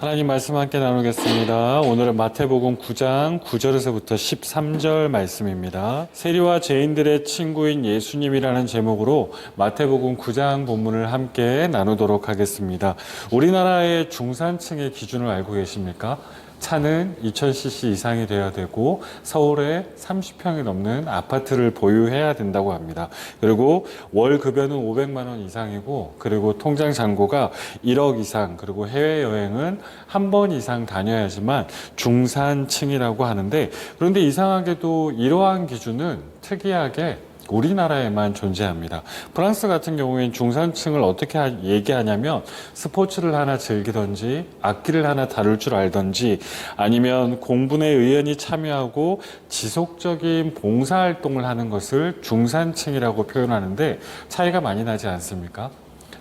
하나님 말씀 함께 나누겠습니다. 오늘은 마태복음 9장 9절에서부터 13절 말씀입니다. 세리와 죄인들의 친구인 예수님이라는 제목으로 마태복음 9장 본문을 함께 나누도록 하겠습니다. 우리나라의 중산층의 기준을 알고 계십니까? 차는 2000cc 이상이 돼야 되고 서울에 30평이 넘는 아파트를 보유해야 된다고 합니다. 그리고 월 급여는 500만 원 이상이고, 그리고 통장 잔고가 1억 이상, 그리고 해외여행은 한 번 이상 다녀야지만 중산층이라고 하는데, 그런데 이상하게도 이러한 기준은 특이하게 우리나라에만 존재합니다. 프랑스 같은 경우에는 중산층을 어떻게 얘기하냐면 스포츠를 하나 즐기던지 악기를 하나 다룰 줄 알던지 아니면 공분에 의연히 참여하고 지속적인 봉사활동을 하는 것을 중산층이라고 표현하는데 차이가 많이 나지 않습니까?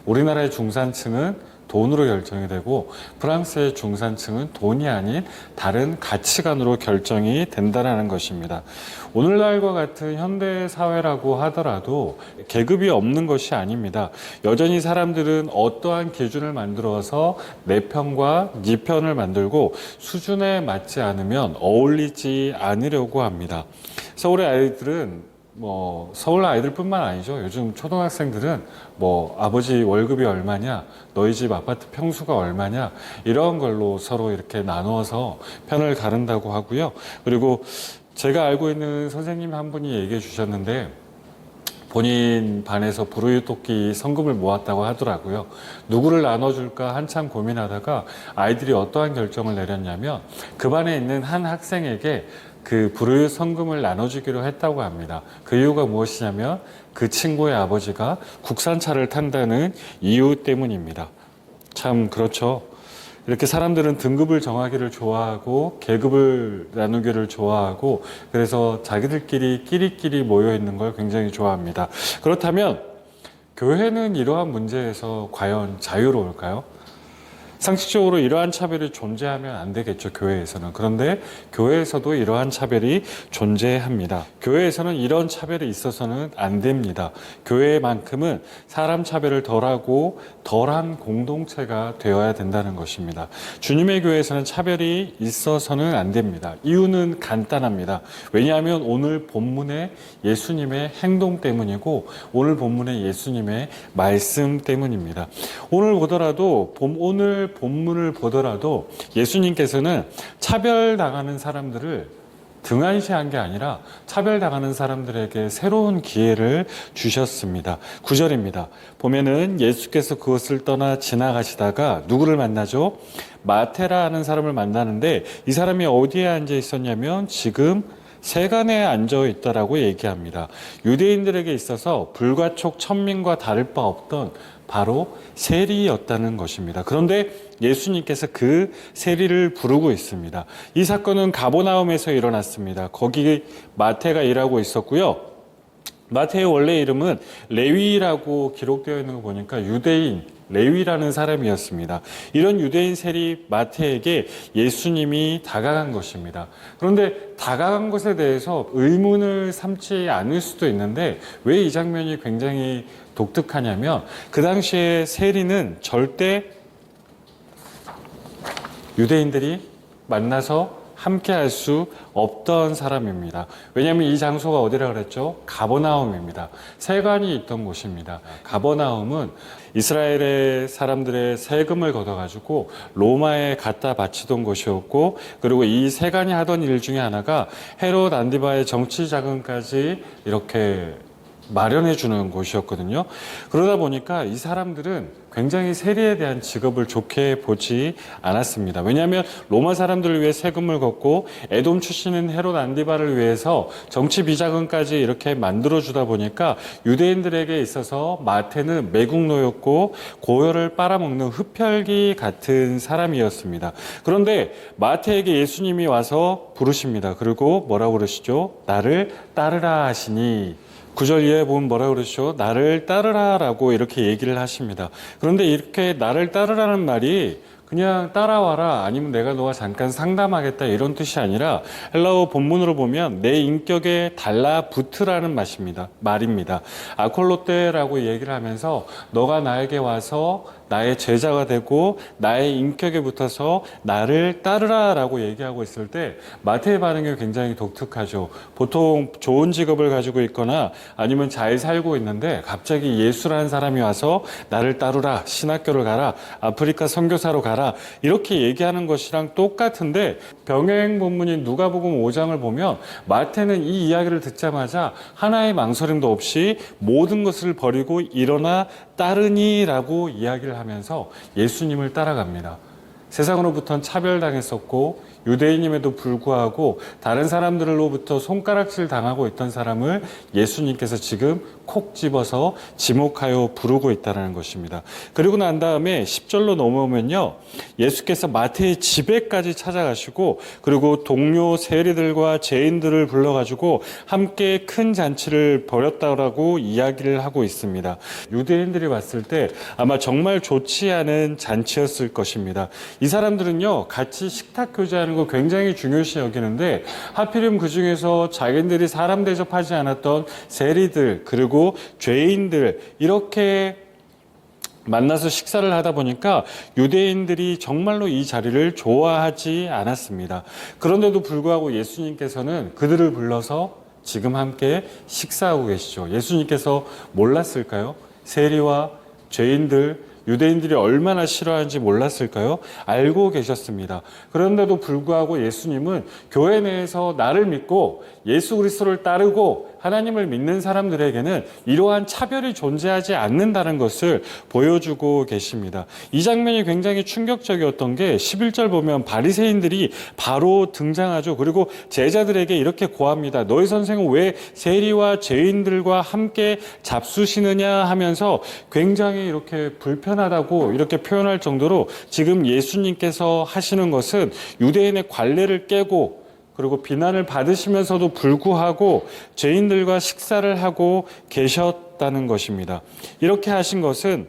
우리나라의 중산층은 돈으로 결정이 되고 프랑스의 중산층은 돈이 아닌 다른 가치관으로 결정이 된다는 것입니다. 오늘날과 같은 현대 사회라고 하더라도 계급이 없는 것이 아닙니다. 여전히 사람들은 어떠한 기준을 만들어서 내 편과 네 편을 만들고 수준에 맞지 않으면 어울리지 않으려고 합니다. 서울의 아이들은 서울 아이들뿐만 아니죠. 요즘 초등학생들은 아버지 월급이 얼마냐, 너희 집 아파트 평수가 얼마냐, 이런 걸로 서로 이렇게 나누어서 편을 가른다고 하고요. 그리고 제가 알고 있는 선생님 한 분이 얘기해 주셨는데, 본인 반에서 불우이웃돕기 성금을 모았다고 하더라고요. 누구를 나눠줄까 한참 고민하다가 아이들이 어떠한 결정을 내렸냐면 그 반에 있는 한 학생에게 그 불우이웃 성금을 나눠주기로 했다고 합니다. 그 이유가 무엇이냐면 그 친구의 아버지가 국산차를 탄다는 이유 때문입니다. 참 그렇죠. 이렇게 사람들은 등급을 정하기를 좋아하고 계급을 나누기를 좋아하고 그래서 자기들끼리 끼리끼리 모여 있는 걸 굉장히 좋아합니다. 그렇다면 교회는 이러한 문제에서 과연 자유로울까요? 상식적으로 이러한 차별이 존재하면 안 되겠죠, 교회에서는. 그런데 교회에서도 이러한 차별이 존재합니다. 교회에서는 이런 차별이 있어서는 안 됩니다. 교회만큼은 사람 차별을 덜하고 덜한 공동체가 되어야 된다는 것입니다. 주님의 교회에서는 차별이 있어서는 안 됩니다. 이유는 간단합니다. 왜냐하면 오늘 본문의 예수님의 행동 때문이고 오늘 본문의 예수님의 말씀 때문입니다. 오늘 본문을 보더라도 예수님께서는 차별당하는 사람들을 등한시한 게 아니라 차별당하는 사람들에게 새로운 기회를 주셨습니다. 9절입니다. 보면은 예수께서 그것을 떠나 지나가시다가 누구를 만나죠? 마테라 하는 사람을 만나는데 이 사람이 어디에 앉아 있었냐면 지금 세간에 앉아 있다라고 얘기합니다. 유대인들에게 있어서 불가촉 천민과 다를 바 없던 바로 세리였다는 것입니다. 그런데 예수님께서 그 세리를 부르고 있습니다. 이 사건은 가버나움에서 일어났습니다. 거기 마태가 일하고 있었고요. 마태의 원래 이름은 레위라고 기록되어 있는 거 보니까 유대인 레위라는 사람이었습니다. 이런 유대인 세리 마태에게 예수님이 다가간 것입니다. 그런데 다가간 것에 대해서 의문을 삼지 않을 수도 있는데 왜 이 장면이 굉장히 독특하냐면 그 당시에 세리는 절대 유대인들이 만나서 함께 할 수 없던 사람입니다. 왜냐하면 이 장소가 어디라 그랬죠? 가버나움입니다. 세관이 있던 곳입니다. 가버나움은 이스라엘의 사람들의 세금을 걷어가지고 로마에 갖다 바치던 곳이었고, 그리고 이 세관이 하던 일 중에 하나가 헤롯 안디바의 정치 자금까지 이렇게 마련해 주는 곳이었거든요. 그러다 보니까 이 사람들은 굉장히 세리에 대한 직업을 좋게 보지 않았습니다. 왜냐하면 로마 사람들을 위해 세금을 걷고 에돔 출신인 헤롯 안디바를 위해서 정치 비자금까지 이렇게 만들어 주다 보니까 유대인들에게 있어서 마태는 매국노였고 고열을 빨아먹는 흡혈귀 같은 사람이었습니다. 그런데 마태에게 예수님이 와서 부르십니다. 그리고 뭐라고 그러시죠? 나를 따르라 하시니 9절 이하에 보면 뭐라고 그러시죠? 나를 따르라 라고 이렇게 얘기를 하십니다. 그런데 이렇게 나를 따르라는 말이 그냥 따라와라 아니면 내가 너와 잠깐 상담하겠다 이런 뜻이 아니라 헬라어 본문으로 보면 내 인격에 달라붙으라는 말입니다. 아콜로테라고 얘기를 하면서 너가 나에게 와서 나의 제자가 되고 나의 인격에 붙어서 나를 따르라라고 얘기하고 있을 때 마태의 반응이 굉장히 독특하죠. 보통 좋은 직업을 가지고 있거나 아니면 잘 살고 있는데 갑자기 예수라는 사람이 와서 나를 따르라, 신학교를 가라, 아프리카 선교사로 가라 이렇게 얘기하는 것이랑 똑같은데 병행 본문인 누가복음 5장을 보면 마태는 이 이야기를 듣자마자 하나의 망설임도 없이 모든 것을 버리고 일어나 따르니라고 이야기를 하면서 예수님을 따라갑니다. 세상으로부터는 차별당했었고 유대인임에도 불구하고 다른 사람들로부터 손가락질 당하고 있던 사람을 예수님께서 지금 콕 집어서 지목하여 부르고 있다는 것입니다. 그리고 난 다음에 10절로 넘어오면요, 예수께서 마태의 집에까지 찾아가시고 그리고 동료 세리들과 죄인들을 불러가지고 함께 큰 잔치를 벌였다라고 이야기를 하고 있습니다. 유대인들이 봤을 때 아마 정말 좋지 않은 잔치였을 것입니다. 이 사람들은요, 같이 식탁 교제하는 거 굉장히 중요시 여기는데 하필이면 그 중에서 자기들이 사람 대접하지 않았던 세리들 그리고 죄인들 이렇게 만나서 식사를 하다 보니까 유대인들이 정말로 이 자리를 좋아하지 않았습니다. 그런데도 불구하고 예수님께서는 그들을 불러서 지금 함께 식사하고 계시죠. 예수님께서 몰랐을까요? 세리와 죄인들, 유대인들이 얼마나 싫어하는지 몰랐을까요? 알고 계셨습니다. 그런데도 불구하고 예수님은 교회 내에서 나를 믿고 예수 그리스도를 따르고 하나님을 믿는 사람들에게는 이러한 차별이 존재하지 않는다는 것을 보여주고 계십니다. 이 장면이 굉장히 충격적이었던 게 11절 보면 바리새인들이 바로 등장하죠. 그리고 제자들에게 이렇게 고합니다. 너희 선생은 왜 세리와 죄인들과 함께 잡수시느냐 하면서 굉장히 이렇게 불편하다고 이렇게 표현할 정도로 지금 예수님께서 하시는 것은 유대인의 관례를 깨고 그리고 비난을 받으시면서도 불구하고 죄인들과 식사를 하고 계셨다는 것입니다. 이렇게 하신 것은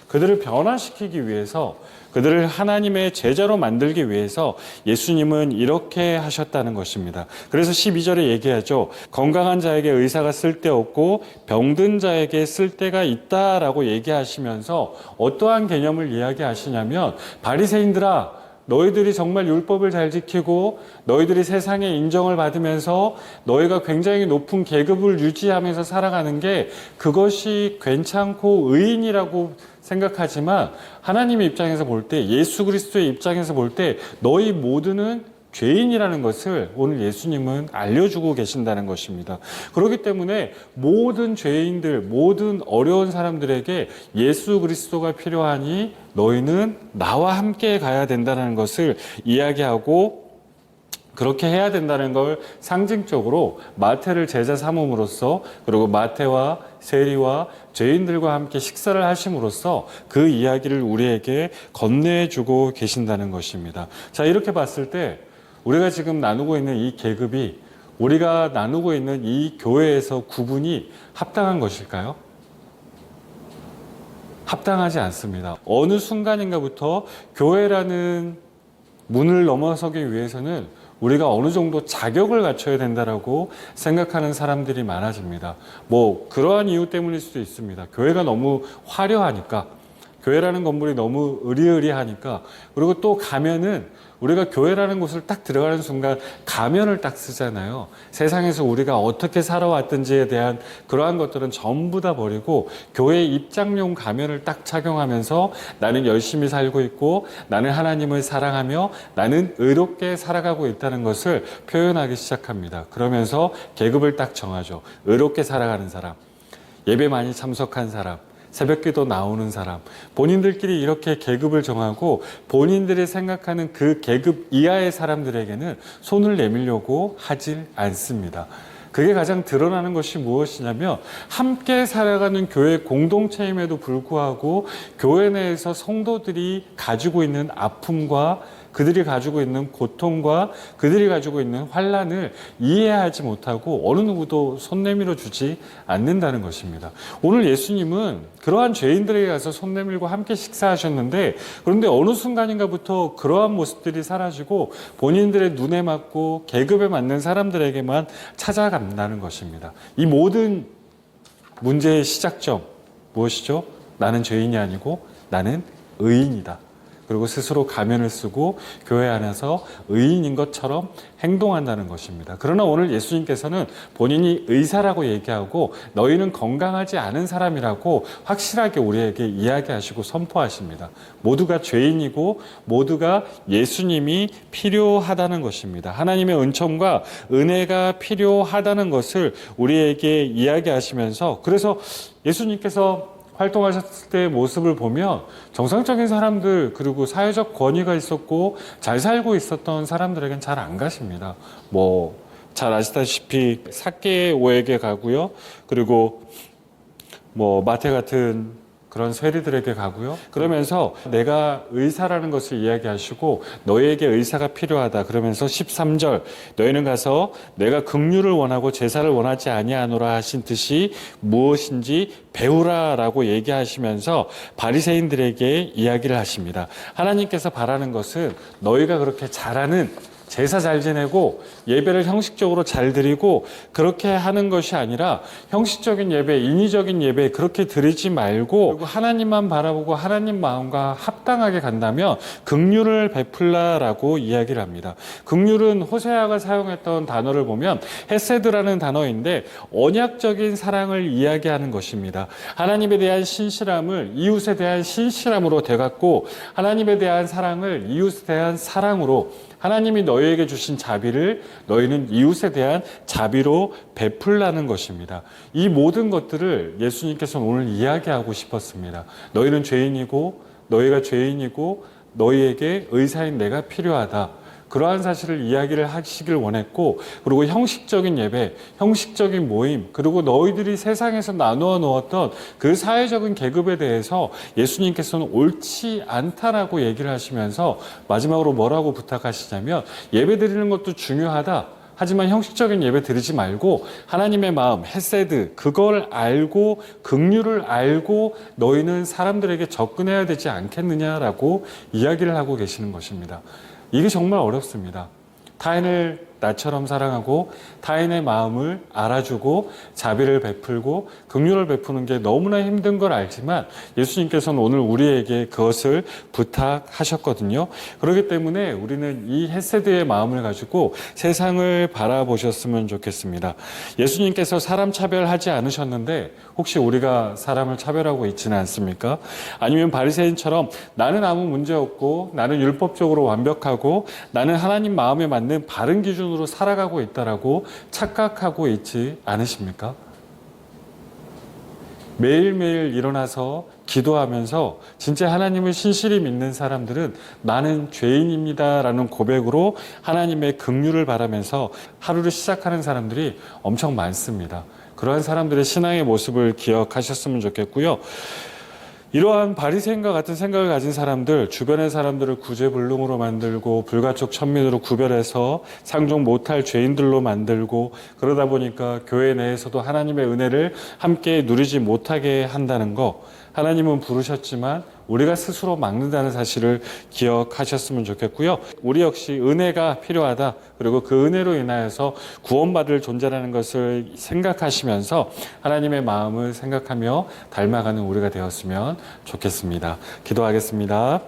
그들을 변화시키기 위해서, 그들을 하나님의 제자로 만들기 위해서 예수님은 이렇게 하셨다는 것입니다. 그래서 12절에 얘기하죠. 건강한 자에게 의사가 쓸데없고 병든 자에게 쓸데가 있다라고 얘기하시면서 어떠한 개념을 이야기하시냐면, 바리새인들아, 너희들이 정말 율법을 잘 지키고 너희들이 세상의 인정을 받으면서 너희가 굉장히 높은 계급을 유지하면서 살아가는 게 그것이 괜찮고 의인이라고 생각하지만 하나님의 입장에서 볼 때, 예수 그리스도의 입장에서 볼 때 너희 모두는 죄인이라는 것을 오늘 예수님은 알려주고 계신다는 것입니다. 그렇기 때문에 모든 죄인들, 모든 어려운 사람들에게 예수 그리스도가 필요하니 너희는 나와 함께 가야 된다는 것을 이야기하고 그렇게 해야 된다는 걸 상징적으로 마태를 제자 삼음으로써, 그리고 마태와 세리와 죄인들과 함께 식사를 하심으로써 그 이야기를 우리에게 건네주고 계신다는 것입니다. 자, 이렇게 봤을 때 우리가 지금 나누고 있는 이 계급이, 우리가 나누고 있는 이 교회에서 구분이 합당한 것일까요? 합당하지 않습니다. 어느 순간인가부터 교회라는 문을 넘어서기 위해서는 우리가 어느 정도 자격을 갖춰야 된다라고 생각하는 사람들이 많아집니다. 그러한 이유 때문일 수도 있습니다. 교회가 너무 화려하니까, 교회라는 건물이 너무 으리으리하니까, 그리고 또 가면은 우리가 교회라는 곳을 딱 들어가는 순간 가면을 딱 쓰잖아요. 세상에서 우리가 어떻게 살아왔든지에 대한 그러한 것들은 전부 다 버리고 교회 입장용 가면을 딱 착용하면서 나는 열심히 살고 있고 나는 하나님을 사랑하며 나는 의롭게 살아가고 있다는 것을 표현하기 시작합니다. 그러면서 계급을 딱 정하죠. 의롭게 살아가는 사람, 예배 많이 참석한 사람, 새벽기도 나오는 사람, 본인들끼리 이렇게 계급을 정하고 본인들이 생각하는 그 계급 이하의 사람들에게는 손을 내밀려고 하질 않습니다. 그게 가장 드러나는 것이 무엇이냐면, 함께 살아가는 교회 공동체임에도 불구하고 교회 내에서 성도들이 가지고 있는 아픔과 그들이 가지고 있는 고통과 그들이 가지고 있는 환난을 이해하지 못하고 어느 누구도 손 내밀어 주지 않는다는 것입니다. 오늘 예수님은 그러한 죄인들에게 가서 손 내밀고 함께 식사하셨는데, 그런데 어느 순간인가부터 그러한 모습들이 사라지고 본인들의 눈에 맞고 계급에 맞는 사람들에게만 찾아간다는 것입니다. 이 모든 문제의 시작점 무엇이죠? 나는 죄인이 아니고 나는 의인이다. 그리고 스스로 가면을 쓰고 교회 안에서 의인인 것처럼 행동한다는 것입니다. 그러나 오늘 예수님께서는 본인이 의사라고 얘기하고 너희는 건강하지 않은 사람이라고 확실하게 우리에게 이야기하시고 선포하십니다. 모두가 죄인이고 모두가 예수님이 필요하다는 것입니다. 하나님의 은총과 은혜가 필요하다는 것을 우리에게 이야기하시면서, 그래서 예수님께서 활동하셨을 때의 모습을 보면 정상적인 사람들, 그리고 사회적 권위가 있었고 잘 살고 있었던 사람들에겐 잘 안 가십니다. 잘 아시다시피 삭개오에게 가고요. 그리고 마태 같은 그런 세리들에게 가고요. 그러면서 내가 의사라는 것을 이야기하시고 너희에게 의사가 필요하다. 그러면서 13절 너희는 가서 내가 긍휼을 원하고 제사를 원하지 아니하노라 하신 뜻이 무엇인지 배우라라고 얘기하시면서 바리새인들에게 이야기를 하십니다. 하나님께서 바라는 것은 너희가 그렇게 잘하는, 제사 잘 지내고 예배를 형식적으로 잘 드리고 그렇게 하는 것이 아니라 형식적인 예배, 인위적인 예배 그렇게 드리지 말고, 그리고 하나님만 바라보고 하나님 마음과 합당하게 간다면 긍휼을 베풀라라고 이야기를 합니다. 긍휼은 호세아가 사용했던 단어를 보면 헤세드라는 단어인데 언약적인 사랑을 이야기하는 것입니다. 하나님에 대한 신실함을 이웃에 대한 신실함으로 되갖고 하나님에 대한 사랑을 이웃에 대한 사랑으로, 하나님이 너희에게 주신 자비를 너희는 이웃에 대한 자비로 베풀라는 것입니다. 이 모든 것들을 예수님께서는 오늘 이야기하고 싶었습니다. 너희는 죄인이고 너희가 죄인이고 너희에게 의사인 내가 필요하다. 그러한 사실을 이야기를 하시길 원했고, 그리고 형식적인 예배, 형식적인 모임, 그리고 너희들이 세상에서 나누어 놓았던 그 사회적인 계급에 대해서 예수님께서는 옳지 않다라고 얘기를 하시면서 마지막으로 뭐라고 부탁하시냐면, 예배 드리는 것도 중요하다. 하지만 형식적인 예배 드리지 말고 하나님의 마음, 헤세드, 그걸 알고 긍휼을 알고 너희는 사람들에게 접근해야 되지 않겠느냐라고 이야기를 하고 계시는 것입니다. 이게 정말 어렵습니다. 타인을 나처럼 사랑하고 타인의 마음을 알아주고 자비를 베풀고 긍휼을 베푸는 게 너무나 힘든 걸 알지만 예수님께서는 오늘 우리에게 그것을 부탁하셨거든요. 그렇기 때문에 우리는 이 헤세드의 마음을 가지고 세상을 바라보셨으면 좋겠습니다. 예수님께서 사람 차별하지 않으셨는데 혹시 우리가 사람을 차별하고 있지는 않습니까? 아니면 바리새인처럼 나는 아무 문제 없고 나는 율법적으로 완벽하고 나는 하나님 마음에 맞는 바른 기준으로 살아가고 있다라고 착각하고 있지 않으십니까? 매일매일 일어나서 기도하면서 진짜 하나님을 신실히 믿는 사람들은 나는 죄인입니다라는 고백으로 하나님의 긍휼을 바라면서 하루를 시작하는 사람들이 엄청 많습니다. 그러한 사람들의 신앙의 모습을 기억하셨으면 좋겠고요. 이러한 바리새인과 같은 생각을 가진 사람들, 주변의 사람들을 구제불능으로 만들고 불가촉 천민으로 구별해서 상종 못할 죄인들로 만들고, 그러다 보니까 교회 내에서도 하나님의 은혜를 함께 누리지 못하게 한다는 거, 하나님은 부르셨지만 우리가 스스로 막는다는 사실을 기억하셨으면 좋겠고요. 우리 역시 은혜가 필요하다. 그리고 그 은혜로 인하여서 구원받을 존재라는 것을 생각하시면서 하나님의 마음을 생각하며 닮아가는 우리가 되었으면 좋겠습니다. 기도하겠습니다.